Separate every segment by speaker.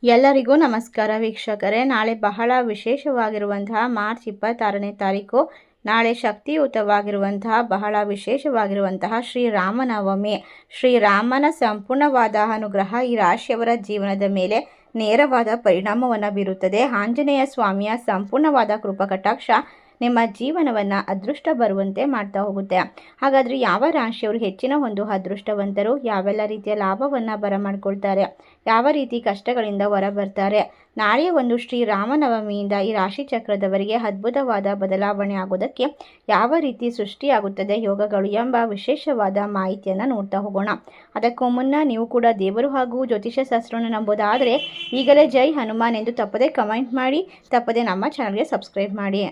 Speaker 1: ಎಲ್ಲರಿಗೂ ನಮಸ್ಕಾರ ವೀಕ್ಷಕರೇ. ನಾಳೆ ಬಹಳ ವಿಶೇಷವಾಗಿರುವಂತಹ ಮಾರ್ಚ್ 26ನೇ ತಾರೀಕು ನಾಳೆ ಶಕ್ತಿಯುತವಾಗಿರುವಂತಹ ಬಹಳ ವಿಶೇಷವಾಗಿರುವಂತಹ ಶ್ರೀರಾಮನವಮಿ. ಶ್ರೀರಾಮನ ಸಂಪೂರ್ಣವಾದ ಅನುಗ್ರಹ ಈ ರಾಶಿಯವರ ಜೀವನದ ಮೇಲೆ ನೇರವಾದ ಪರಿಣಾಮವನ್ನು ಬೀರುತ್ತದೆ. ಆಂಜನೇಯ ಸ್ವಾಮಿಯ ಸಂಪೂರ್ಣವಾದ ಕೃಪಕಟಾಕ್ಷ ನಿಮ್ಮ ಜೀವನವನ್ನು ಅದೃಷ್ಟ ಬರುವಂತೆ ಮಾಡ್ತಾ ಹೋಗುತ್ತೆ. ಹಾಗಾದರೆ ಯಾವ ರಾಶಿಯವರು ಹೆಚ್ಚಿನ ಒಂದು ಅದೃಷ್ಟವಂತರು, ಯಾವೆಲ್ಲ ರೀತಿಯ ಲಾಭವನ್ನು ಬರಮಾಡ್ಕೊಳ್ತಾರೆ, ಯಾವ ರೀತಿ ಕಷ್ಟಗಳಿಂದ ಹೊರ ಬರ್ತಾರೆ, ನಾಳೆಯ ಒಂದು ಶ್ರೀರಾಮನವಮಿಯಿಂದ ಈ ರಾಶಿ ಚಕ್ರದವರಿಗೆ ಅದ್ಭುತವಾದ ಬದಲಾವಣೆ ಆಗೋದಕ್ಕೆ ಯಾವ ರೀತಿ ಸೃಷ್ಟಿಯಾಗುತ್ತದೆ ಯೋಗಗಳು ಎಂಬ ವಿಶೇಷವಾದ ಮಾಹಿತಿಯನ್ನು ನೋಡ್ತಾ ಹೋಗೋಣ. ಅದಕ್ಕೂ ಮುನ್ನ ನೀವು ಕೂಡ ದೇವರು ಹಾಗೂ ಜ್ಯೋತಿಷ್ಯ ಶಾಸ್ತ್ರವನ್ನು ನಂಬೋದಾದರೆ ಈಗಲೇ ಜೈ ಹನುಮಾನ್ ಎಂದು ತಪ್ಪದೆ ಕಮೆಂಟ್ ಮಾಡಿ, ತಪ್ಪದೆ ನಮ್ಮ ಚಾನಲ್ಗೆ ಸಬ್ಸ್ಕ್ರೈಬ್ ಮಾಡಿ.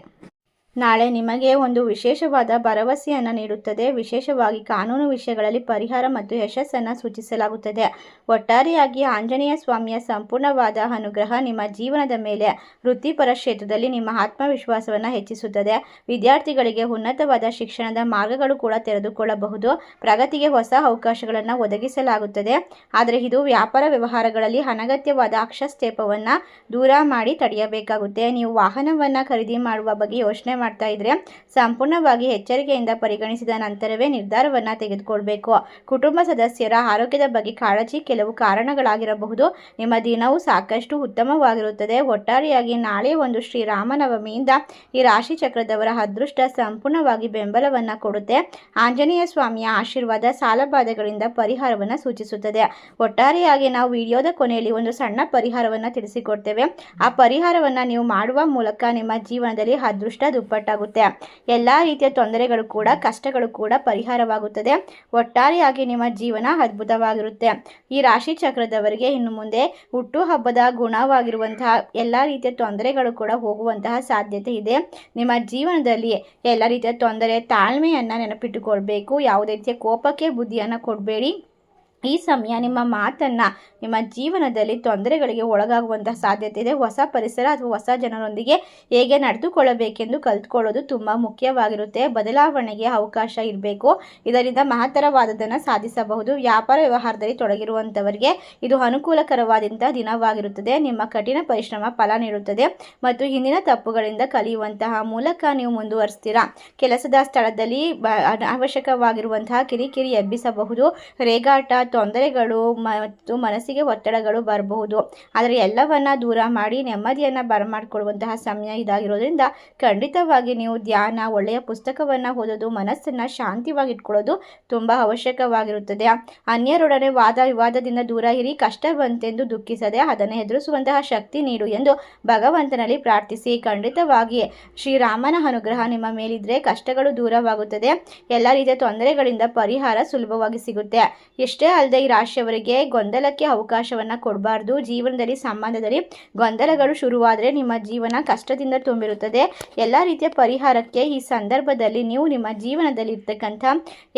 Speaker 1: ನಾಳೆ ನಿಮಗೆ ಒಂದು ವಿಶೇಷವಾದ ಭರವಸೆಯನ್ನು ನೀಡುತ್ತದೆ. ವಿಶೇಷವಾಗಿ ಕಾನೂನು ವಿಷಯಗಳಲ್ಲಿ ಪರಿಹಾರ ಮತ್ತು ಯಶಸ್ಸನ್ನು ಸೂಚಿಸಲಾಗುತ್ತದೆ. ಒಟ್ಟಾರೆಯಾಗಿ ಆಂಜನೇಯ ಸ್ವಾಮಿಯ ಸಂಪೂರ್ಣವಾದ ಅನುಗ್ರಹ ನಿಮ್ಮ ಜೀವನದ ಮೇಲೆ ವೃತ್ತಿಪರ ಕ್ಷೇತ್ರದಲ್ಲಿ ನಿಮ್ಮ ಆತ್ಮವಿಶ್ವಾಸವನ್ನು ಹೆಚ್ಚಿಸುತ್ತದೆ. ವಿದ್ಯಾರ್ಥಿಗಳಿಗೆ ಉನ್ನತವಾದ ಶಿಕ್ಷಣದ ಮಾರ್ಗಗಳು ಕೂಡ ತೆರೆದುಕೊಳ್ಳಬಹುದು. ಪ್ರಗತಿಗೆ ಹೊಸ ಅವಕಾಶಗಳನ್ನು ಒದಗಿಸಲಾಗುತ್ತದೆ. ಆದರೆ ಇದು ವ್ಯಾಪಾರ ವ್ಯವಹಾರಗಳಲ್ಲಿ ಅನಗತ್ಯವಾದ ಹಸ್ತಕ್ಷೇಪವನ್ನು ದೂರ ಮಾಡಿ ತಡೆಯಬೇಕಾಗುತ್ತೆ. ನೀವು ವಾಹನವನ್ನು ಖರೀದಿ ಮಾಡುವ ಬಗ್ಗೆ ಯೋಚನೆ ಮಾಡ್ತಾ ಇದ್ರೆ ಸಂಪೂರ್ಣವಾಗಿ ಎಚ್ಚರಿಕೆಯಿಂದ ಪರಿಗಣಿಸಿದ ನಂತರವೇ ನಿರ್ಧಾರವನ್ನು ತೆಗೆದುಕೊಳ್ಬೇಕು. ಕುಟುಂಬ ಸದಸ್ಯರ ಆರೋಗ್ಯದ ಬಗ್ಗೆ ಕಾಳಜಿ ಕೆಲವು ಕಾರಣಗಳಾಗಿರಬಹುದು. ನಿಮ್ಮ ದಿನವೂ ಸಾಕಷ್ಟು ಉತ್ತಮವಾಗಿರುತ್ತದೆ. ಒಟ್ಟಾರೆಯಾಗಿ ನಾಳೆ ಒಂದು ಶ್ರೀರಾಮನವಮಿಯಿಂದ ಈ ರಾಶಿ ಚಕ್ರದವರ ಅದೃಷ್ಟ ಸಂಪೂರ್ಣವಾಗಿ ಬೆಂಬಲವನ್ನು ಕೊಡುತ್ತೆ. ಆಂಜನೇಯ ಸ್ವಾಮಿಯ ಆಶೀರ್ವಾದ ಸಾಲಬಾಧೆಗಳಿಂದ ಪರಿಹಾರವನ್ನು ಸೂಚಿಸುತ್ತದೆ. ಒಟ್ಟಾರೆಯಾಗಿ ನಾವು ವಿಡಿಯೋದ ಕೊನೆಯಲ್ಲಿ ಒಂದು ಸಣ್ಣ ಪರಿಹಾರವನ್ನು ತಿಳಿಸಿಕೊಡ್ತೇವೆ. ಆ ಪರಿಹಾರವನ್ನು ನೀವು ಮಾಡುವ ಮೂಲಕ ನಿಮ್ಮ ಜೀವನದಲ್ಲಿ ಅದೃಷ್ಟ ದುಪ್ಪಟ್ಟಾಗುತ್ತೆ. ಎಲ್ಲ ರೀತಿಯ ತೊಂದರೆಗಳು ಕೂಡ ಕಷ್ಟಗಳು ಕೂಡ ಪರಿಹಾರವಾಗುತ್ತದೆ. ಒಟ್ಟಾರೆಯಾಗಿ ನಿಮ್ಮ ಜೀವನ ಅದ್ಭುತವಾಗಿರುತ್ತೆ. ಈ ರಾಶಿ ಚಕ್ರದವರಿಗೆ ಇನ್ನು ಮುಂದೆ ಹುಟ್ಟು ಹಬ್ಬದ ಗುಣವಾಗಿರುವಂತಹ ಎಲ್ಲ ರೀತಿಯ ತೊಂದರೆಗಳು ಕೂಡ ಹೋಗುವಂತಹ ಸಾಧ್ಯತೆ ಇದೆ. ನಿಮ್ಮ ಜೀವನದಲ್ಲಿ ಎಲ್ಲ ರೀತಿಯ ತೊಂದರೆ ತಾಳ್ಮೆಯನ್ನು ನೆನಪಿಟ್ಟುಕೊಳ್ಬೇಕು. ಯಾವುದೇ ರೀತಿಯ ಕೋಪಕ್ಕೆ ಬುದ್ಧಿಯನ್ನು ಕೊಡಬೇಡಿ. ಈ ಸಮಯ ನಿಮ್ಮ ಮಾತನ್ನು ನಿಮ್ಮ ಜೀವನದಲ್ಲಿ ತೊಂದರೆಗಳಿಗೆ ಒಳಗಾಗುವಂತಹ ಸಾಧ್ಯತೆ ಇದೆ. ಹೊಸ ಪರಿಸರ ಅಥವಾ ಹೊಸ ಜನರೊಂದಿಗೆ ಹೇಗೆ ನಡೆದುಕೊಳ್ಳಬೇಕೆಂದು ಕಲಿತ್ಕೊಳ್ಳೋದು ತುಂಬ ಮುಖ್ಯವಾಗಿರುತ್ತೆ. ಬದಲಾವಣೆಗೆ ಅವಕಾಶ ಇರಬೇಕು. ಇದರಿಂದ ಮಹತ್ತರವಾದದನ್ನು ಸಾಧಿಸಬಹುದು. ವ್ಯಾಪಾರ ವ್ಯವಹಾರದಲ್ಲಿ ತೊಡಗಿರುವಂಥವರಿಗೆ ಇದು ಅನುಕೂಲಕರವಾದಂಥ ದಿನವಾಗಿರುತ್ತದೆ. ನಿಮ್ಮ ಕಠಿಣ ಪರಿಶ್ರಮ ಫಲ ನೀಡುತ್ತದೆ ಮತ್ತು ಹಿಂದಿನ ತಪ್ಪುಗಳಿಂದ ಕಲಿಯುವಂತಹ ಮೂಲಕ ನೀವು ಮುಂದುವರಿಸ್ತೀರಾ. ಕೆಲಸದ ಸ್ಥಳದಲ್ಲಿ ಅನಾವಶ್ಯಕವಾಗಿರುವಂತಹ ಕಿರಿಕಿರಿ ಎಬ್ಬಿಸಬಹುದು. ರೇಗಾಟ, ತೊಂದರೆಗಳು ಮತ್ತು ಮನಸ್ಸಿಗೆ ಒತ್ತಡಗಳು ಬರಬಹುದು. ಆದರೆ ಎಲ್ಲವನ್ನ ದೂರ ಮಾಡಿ ನೆಮ್ಮದಿಯನ್ನು ಬರಮಾಡಿಕೊಳ್ಳುವಂತಹ ಸಮಯ ಇದಾಗಿರೋದ್ರಿಂದ ಖಂಡಿತವಾಗಿ ನೀವು ಧ್ಯಾನ, ಒಳ್ಳೆಯ ಪುಸ್ತಕವನ್ನು ಓದೋದು, ಮನಸ್ಸನ್ನು ಶಾಂತಿವಾಗಿ ಇಟ್ಕೊಳ್ಳೋದು ತುಂಬ ಅವಶ್ಯಕವಾಗಿರುತ್ತದೆ. ಅನ್ಯರೊಡನೆ ವಾದ ವಿವಾದದಿಂದ ದೂರ ಇರಿ. ಕಷ್ಟ ಬಂತೆಂದು ದುಃಖಿಸದೆ ಅದನ್ನು ಎದುರಿಸುವಂತಹ ಶಕ್ತಿ ನೀಡು ಎಂದು ಭಗವಂತನಲ್ಲಿ ಪ್ರಾರ್ಥಿಸಿ. ಖಂಡಿತವಾಗಿ ಶ್ರೀರಾಮನ ಅನುಗ್ರಹ ನಿಮ್ಮ ಮೇಲಿದ್ರೆ ಕಷ್ಟಗಳು ದೂರವಾಗುತ್ತದೆ. ಎಲ್ಲ ರೀತಿಯ ತೊಂದರೆಗಳಿಂದ ಪರಿಹಾರ ಸುಲಭವಾಗಿ ಸಿಗುತ್ತೆ. ಎಷ್ಟೇ ಅಲ್ಲದೆ ಈ ರಾಶಿಯವರಿಗೆ ಗೊಂದಲಕ್ಕೆ ಅವಕಾಶವನ್ನು ಕೊಡಬಾರ್ದು. ಜೀವನದಲ್ಲಿ ಸಂಬಂಧದಲ್ಲಿ ಗೊಂದಲಗಳು ಶುರುವಾದರೆ ನಿಮ್ಮ ಜೀವನ ಕಷ್ಟದಿಂದ ತುಂಬಿರುತ್ತದೆ. ಎಲ್ಲ ರೀತಿಯ ಪರಿಹಾರಕ್ಕೆ ಈ ಸಂದರ್ಭದಲ್ಲಿ ನೀವು ನಿಮ್ಮ ಜೀವನದಲ್ಲಿ ಇರ್ತಕ್ಕಂಥ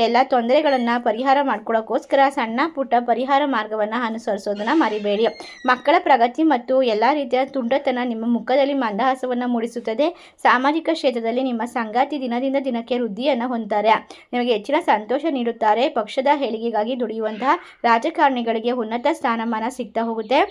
Speaker 1: ಎಲ್ಲ ತೊಂದರೆಗಳನ್ನು ಪರಿಹಾರ ಮಾಡ್ಕೊಳ್ಳೋಕ್ಕೋಸ್ಕರ ಸಣ್ಣ ಪುಟ್ಟ ಪರಿಹಾರ ಮಾರ್ಗವನ್ನು ಅನುಸರಿಸೋದನ್ನು ಮರಿಬೇಡಿ. ಮಕ್ಕಳ ಪ್ರಗತಿ ಮತ್ತು ಎಲ್ಲ ರೀತಿಯ ತುಂಟತನ ನಿಮ್ಮ ಮುಖದಲ್ಲಿ ಮಂದಹಾಸವನ್ನು ಮೂಡಿಸುತ್ತದೆ. ಸಾಮಾಜಿಕ ಕ್ಷೇತ್ರದಲ್ಲಿ ನಿಮ್ಮ ಸಂಗಾತಿ ದಿನದಿಂದ ದಿನಕ್ಕೆ ವೃದ್ಧಿಯನ್ನು ಹೊಂದುತ್ತಾರೆ. ನಿಮಗೆ ಹೆಚ್ಚಿನ ಸಂತೋಷ ನೀಡುತ್ತಾರೆ. ಪಕ್ಷದ ಏಳಿಗೆಗಾಗಿ ದುಡಿಯುವಂತಹ ರಾಜಕಾರಣಿಗಳಿಗೆ ಉನ್ನತ ಸ್ಥಾನಮಾನ ಸಿಗ್ತಾ ಹೋಗುತ್ತೆ.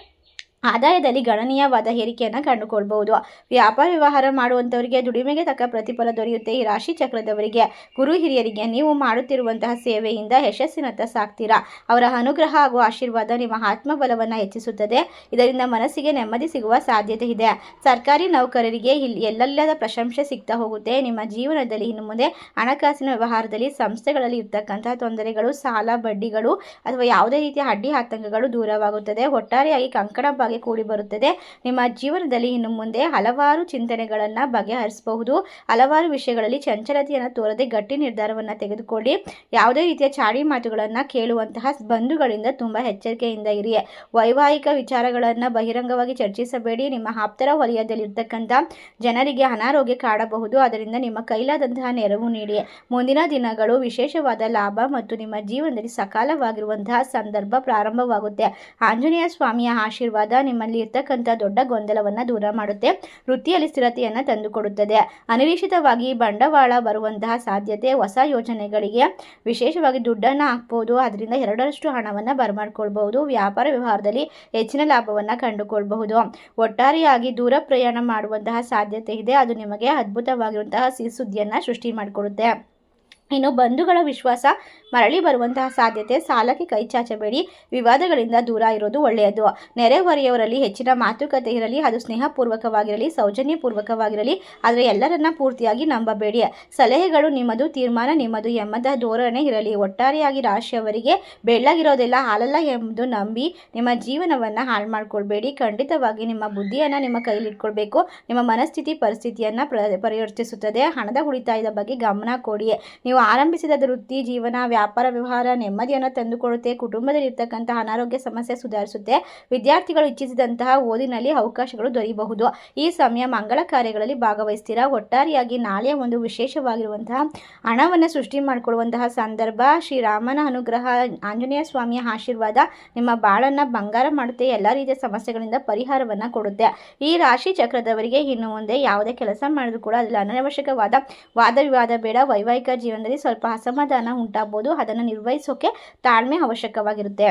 Speaker 1: ಆದಾಯದಲ್ಲಿ ಗಣನೀಯವಾದ ಏರಿಕೆಯನ್ನು ಕಂಡುಕೊಳ್ಬಹುದು. ವ್ಯಾಪಾರ ವ್ಯವಹಾರ ಮಾಡುವಂಥವರಿಗೆ ದುಡಿಮೆಗೆ ತಕ್ಕ ಪ್ರತಿಫಲ ದೊರೆಯುತ್ತೆ. ಈ ರಾಶಿ ಚಕ್ರದವರಿಗೆ ಗುರು ಹಿರಿಯರಿಗೆ ನೀವು ಮಾಡುತ್ತಿರುವಂತಹ ಸೇವೆಯಿಂದ ಯಶಸ್ಸಿನತ್ತ ಸಾಗ್ತೀರಾ. ಅವರ ಅನುಗ್ರಹ ಹಾಗೂ ಆಶೀರ್ವಾದ ನಿಮ್ಮ ಆತ್ಮಬಲವನ್ನು ಹೆಚ್ಚಿಸುತ್ತದೆ. ಇದರಿಂದ ಮನಸ್ಸಿಗೆ ನೆಮ್ಮದಿ ಸಿಗುವ ಸಾಧ್ಯತೆ ಇದೆ. ಸರ್ಕಾರಿ ನೌಕರರಿಗೆ ಇಲ್ಲಿ ಎಲ್ಲೆಲ್ಲದ ಪ್ರಶಂಸೆ ಸಿಗ್ತಾ ಹೋಗುತ್ತೆ. ನಿಮ್ಮ ಜೀವನದಲ್ಲಿ ಇನ್ನು ಮುಂದೆ ಹಣಕಾಸಿನ ವ್ಯವಹಾರದಲ್ಲಿ ಸಂಸ್ಥೆಗಳಲ್ಲಿ ಇರ್ತಕ್ಕಂತಹ ತೊಂದರೆಗಳು, ಸಾಲ, ಬಡ್ಡಿಗಳು ಅಥವಾ ಯಾವುದೇ ರೀತಿಯ ಅಡ್ಡಿ ಆತಂಕಗಳು ದೂರವಾಗುತ್ತದೆ. ಒಟ್ಟಾರೆಯಾಗಿ ಕಂಕಣ ಕೂಡಿ ಬರುತ್ತದೆ. ನಿಮ್ಮ ಜೀವನದಲ್ಲಿ ಇನ್ನು ಮುಂದೆ ಹಲವಾರು ಚಿಂತನೆಗಳನ್ನು ಬಗೆಹರಿಸಬಹುದು. ಹಲವಾರು ವಿಷಯಗಳಲ್ಲಿ ಚಂಚಲತೆಯನ್ನು ತೋರದೆ ಗಟ್ಟಿ ನಿರ್ಧಾರವನ್ನು ತೆಗೆದುಕೊಳ್ಳಿ. ಯಾವುದೇ ರೀತಿಯ ಚಾಡಿ ಮಾತುಗಳನ್ನು ಕೇಳುವಂತಹ ಬಂಧುಗಳಿಂದ ತುಂಬ ಎಚ್ಚರಿಕೆಯಿಂದ ಇರಿ. ವೈವಾಹಿಕ ವಿಚಾರಗಳನ್ನು ಬಹಿರಂಗವಾಗಿ ಚರ್ಚಿಸಬೇಡಿ. ನಿಮ್ಮ ಆಪ್ತರ ವಲಯದಲ್ಲಿರ್ತಕ್ಕಂಥ ಜನರಿಗೆ ಅನಾರೋಗ್ಯ ಕಾಡಬಹುದು. ಅದರಿಂದ ನಿಮ್ಮ ಕೈಲಾದಂತಹ ನೆರವು ನೀಡಿ. ಮುಂದಿನ ದಿನಗಳು ವಿಶೇಷವಾದ ಲಾಭ ಮತ್ತು ನಿಮ್ಮ ಜೀವನದಲ್ಲಿ ಸಕಾಲವಾಗಿರುವಂತಹ ಸಂದರ್ಭ ಪ್ರಾರಂಭವಾಗುತ್ತೆ. ಆಂಜನೇಯ ಸ್ವಾಮಿಯ ಆಶೀರ್ವಾದ ನಿಮ್ಮಲ್ಲಿ ಇರ್ತಕ್ಕಂಥ ದೊಡ್ಡ ಗೊಂದಲವನ್ನು ದೂರ ಮಾಡುತ್ತೆ. ವೃತ್ತಿಯಲ್ಲಿ ಸ್ಥಿರತೆಯನ್ನು ತಂದುಕೊಡುತ್ತದೆ. ಅನಿರೀಕ್ಷಿತವಾಗಿ ಬಂಡವಾಳ ಬರುವಂತಹ ಸಾಧ್ಯತೆ, ಹೊಸ ಯೋಜನೆಗಳಿಗೆ ವಿಶೇಷವಾಗಿ ದುಡ್ಡನ್ನು ಹಾಕ್ಬೋದು. ಅದರಿಂದ 2ರಷ್ಟು ಹಣವನ್ನು ಬರಮಾಡ್ಕೊಳ್ಬಹುದು. ವ್ಯಾಪಾರ ವ್ಯವಹಾರದಲ್ಲಿ ಹೆಚ್ಚಿನ ಲಾಭವನ್ನು ಕಂಡುಕೊಳ್ಬಹುದು. ಒಟ್ಟಾರೆಯಾಗಿ ದೂರ ಪ್ರಯಾಣ ಮಾಡುವಂತಹ ಸಾಧ್ಯತೆ ಇದೆ. ಅದು ನಿಮಗೆ ಅದ್ಭುತವಾಗಿರುವಂತಹ ಸಿಹಿ ಸುದ್ದಿಯನ್ನು ಸೃಷ್ಟಿ ಮಾಡಿಕೊಡುತ್ತೆ. ಇನ್ನು ಬಂಧುಗಳ ವಿಶ್ವಾಸ ಮರಳಿ ಬರುವಂತಹ ಸಾಧ್ಯತೆ. ಸಾಲಕ್ಕೆ ಕೈ ಚಾಚಬೇಡಿ. ವಿವಾದಗಳಿಂದ ದೂರ ಇರೋದು ಒಳ್ಳೆಯದು. ನೆರೆಹೊರೆಯವರಲ್ಲಿ ಹೆಚ್ಚಿನ ಮಾತುಕತೆ ಇರಲಿ. ಅದು ಸ್ನೇಹಪೂರ್ವಕವಾಗಿರಲಿ, ಸೌಜನ್ಯಪೂರ್ವಕವಾಗಿರಲಿ. ಆದರೆ ಎಲ್ಲರನ್ನ ಪೂರ್ತಿಯಾಗಿ ನಂಬಬೇಡಿ. ಸಲಹೆಗಳು ನಿಮ್ಮದು, ತೀರ್ಮಾನ ನಿಮ್ಮದು ಎಂಬ ಧೋರಣೆ ಇರಲಿ. ಒಟ್ಟಾರೆಯಾಗಿ ರಾಶಿಯವರಿಗೆ ಬೆಳ್ಳಗಿರೋದೆಲ್ಲ ಹಾಲಲ್ಲ ಎಂಬುದು ನಂಬಿ ನಿಮ್ಮ ಜೀವನವನ್ನು ಹಾಳು ಮಾಡ್ಕೊಳ್ಬೇಡಿ. ಖಂಡಿತವಾಗಿ ನಿಮ್ಮ ಬುದ್ಧಿಯನ್ನು ನಿಮ್ಮ ಕೈಲಿಟ್ಕೊಳ್ಬೇಕು. ನಿಮ್ಮ ಮನಸ್ಥಿತಿ ಪರಿಸ್ಥಿತಿಯನ್ನು ಪರಿವರ್ತಿಸುತ್ತದೆ. ಹಣದ ಉಳಿತಾಯದ ಬಗ್ಗೆ ಗಮನ ಕೊಡಿ. ನೀವು ಆರಂಭಿಸಿದ ವೃತ್ತಿ, ಜೀವನ, ವ್ಯಾಪಾರ ವ್ಯವಹಾರ ನೆಮ್ಮದಿಯನ್ನು ತಂದುಕೊಡುತ್ತೆ. ಕುಟುಂಬದಲ್ಲಿರ್ತಕ್ಕಂತಹ ಅನಾರೋಗ್ಯ ಸಮಸ್ಯೆ ಸುಧಾರಿಸುತ್ತೆ. ವಿದ್ಯಾರ್ಥಿಗಳು ಇಚ್ಛಿಸಿದಂತಹ ಓದಿನಲ್ಲಿ ಅವಕಾಶಗಳು ದೊರೆಯಬಹುದು. ಈ ಸಮಯ ಮಂಗಳ ಕಾರ್ಯಗಳಲ್ಲಿ ಭಾಗವಹಿಸ್ತೀರಾ. ಒಟ್ಟಾರೆಯಾಗಿ ನಾಳೆಯ ಒಂದು ವಿಶೇಷವಾಗಿರುವಂತಹ ಹಣವನ್ನು ಸೃಷ್ಟಿ ಮಾಡಿಕೊಳ್ಳುವಂತಹ ಸಂದರ್ಭ. ಶ್ರೀರಾಮನ ಅನುಗ್ರಹ, ಆಂಜನೇಯ ಸ್ವಾಮಿಯ ಆಶೀರ್ವಾದ ನಿಮ್ಮ ಬಾಳನ್ನು ಬಂಗಾರ ಮಾಡುತ್ತೆ. ಎಲ್ಲ ರೀತಿಯ ಸಮಸ್ಯೆಗಳಿಂದ ಪರಿಹಾರವನ್ನು ಕೊಡುತ್ತೆ. ಈ ರಾಶಿ ಚಕ್ರದವರಿಗೆ ಇನ್ನು ಮುಂದೆ ಯಾವುದೇ ಕೆಲಸ ಮಾಡಿದ್ರು ಕೂಡ ಅದರಲ್ಲಿ ಅನವಶ್ಯಕವಾದ ವಾದ ವಿವಾದ ಬೇಡ. ವೈವಾಹಿಕ ಜೀವನದಲ್ಲಿ ಸ್ವಲ್ಪ ಅಸಮಾಧಾನ ಉಂಟಾಗಬಹುದು. ಅದನ್ನು ನಿರ್ವಹಿಸೋಕೆ ತಾಳ್ಮೆ ಅವಶ್ಯಕವಾಗಿರುತ್ತೆ.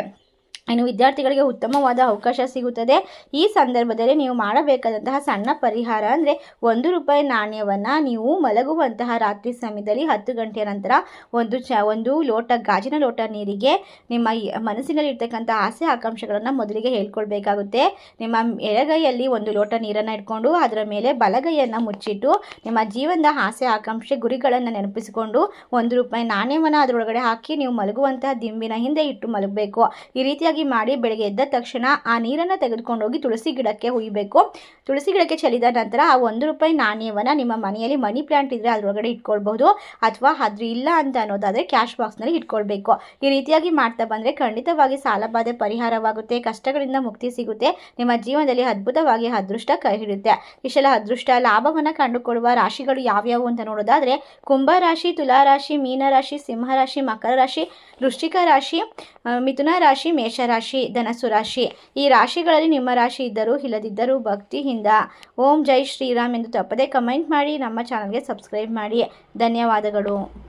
Speaker 1: ಇನ್ನು ವಿದ್ಯಾರ್ಥಿಗಳಿಗೆ ಉತ್ತಮವಾದ ಅವಕಾಶ ಸಿಗುತ್ತದೆ. ಈ ಸಂದರ್ಭದಲ್ಲಿ ನೀವು ಮಾಡಬೇಕಾದಂತಹ ಸಣ್ಣ ಪರಿಹಾರ ಅಂದರೆ ₹1 ನಾಣ್ಯವನ್ನು ನೀವು ಮಲಗುವಂತಹ ರಾತ್ರಿ ಸಮಯದಲ್ಲಿ 10 ಗಂಟೆಯ ನಂತರ ಒಂದು ಲೋಟ ಗಾಜಿನ ಲೋಟ ನೀರಿಗೆ ನಿಮ್ಮ ಮನಸ್ಸಿನಲ್ಲಿರ್ತಕ್ಕಂಥ ಆಸೆ ಆಕಾಂಕ್ಷೆಗಳನ್ನು ಮೊದಲಿಗೆ ಹೇಳ್ಕೊಳ್ಬೇಕಾಗುತ್ತೆ. ನಿಮ್ಮ ಎಡಗೈಯಲ್ಲಿ 1 ಲೋಟ ನೀರನ್ನು ಇಟ್ಕೊಂಡು ಅದರ ಮೇಲೆ ಬಲಗೈಯನ್ನು ಮುಚ್ಚಿಟ್ಟು ನಿಮ್ಮ ಜೀವನದ ಆಸೆ ಆಕಾಂಕ್ಷೆ ಗುರಿಗಳನ್ನು ನೆನಪಿಸಿಕೊಂಡು ₹1 ನಾಣ್ಯವನ್ನು ಅದರೊಳಗಡೆ ಹಾಕಿ ನೀವು ಮಲಗುವಂತಹ ದಿಂಬಿನ ಹಿಂದೆ ಇಟ್ಟು ಮಲಗಬೇಕು. ಈ ರೀತಿಯಾಗಿ ಮಾಡಿ ಬೆಳಗ್ಗೆ ಎದ್ದ ತಕ್ಷಣ ಆ ನೀರನ್ನು ತೆಗೆದುಕೊಂಡು ಹೋಗಿ ತುಳಸಿ ಗಿಡಕ್ಕೆ ಹುಯ್ಯಬೇಕು. ತುಳಸಿ ಗಿಡಕ್ಕೆ ಚೆಲ್ಲಿದ ನಂತರ ಆ ₹1 ನಾಣ್ಯವನ್ನು ನಿಮ್ಮ ಮನೆಯಲ್ಲಿ ಮನಿ ಪ್ಲಾಂಟ್ ಇದ್ದರೆ ಅದರೊಳಗಡೆ ಇಟ್ಕೊಳ್ಬಹುದು. ಅಥವಾ ಅದು ಇಲ್ಲ ಅಂತ ಅನ್ನೋದಾದರೆ ಕ್ಯಾಶ್ ಬಾಕ್ಸ್ನಲ್ಲಿ ಇಟ್ಕೊಳ್ಬೇಕು. ಈ ರೀತಿಯಾಗಿ ಮಾಡ್ತಾ ಬಂದರೆ ಖಂಡಿತವಾಗಿ ಸಾಲಬಾಧೆ ಪರಿಹಾರವಾಗುತ್ತೆ. ಕಷ್ಟಗಳಿಂದ ಮುಕ್ತಿ ಸಿಗುತ್ತೆ. ನಿಮ್ಮ ಜೀವನದಲ್ಲಿ ಅದ್ಭುತವಾಗಿ ಅದೃಷ್ಟ ಕೈ ಹಿಡಿಯುತ್ತೆ. ಇಷ್ಟೆಲ್ಲ ಅದೃಷ್ಟ ಲಾಭವನ್ನು ಕಂಡುಕೊಳ್ಳುವ ರಾಶಿಗಳು ಯಾವ್ಯಾವು ಅಂತ ನೋಡೋದಾದರೆ ಕುಂಭ ರಾಶಿ, ತುಲಾ ರಾಶಿ, ಮೀನ ರಾಶಿ, ಸಿಂಹ ರಾಶಿ, ಮಕರ ರಾಶಿ, ವೃಶ್ಚಿಕ ರಾಶಿ, ಮಿಥುನ ರಾಶಿ, ಮೇಷರಾಶಿ, ಧನಸ್ಸು ರಾಶಿ. ಈ ರಾಶಿಗಳಲ್ಲಿ ನಿಮ್ಮ ರಾಶಿ ಇದ್ದರೂ ಇಲ್ಲದಿದ್ದರೂ ಭಕ್ತಿಯಿಂದ ಓಂ ಜೈ ಶ್ರೀರಾಮ್ ಎಂದು ತಪ್ಪದೆ ಕಮೆಂಟ್ ಮಾಡಿ. ನಮ್ಮ ಚಾನಲ್ಗೆ ಸಬ್ಸ್ಕ್ರೈಬ್ ಮಾಡಿ. ಧನ್ಯವಾದಗಳು.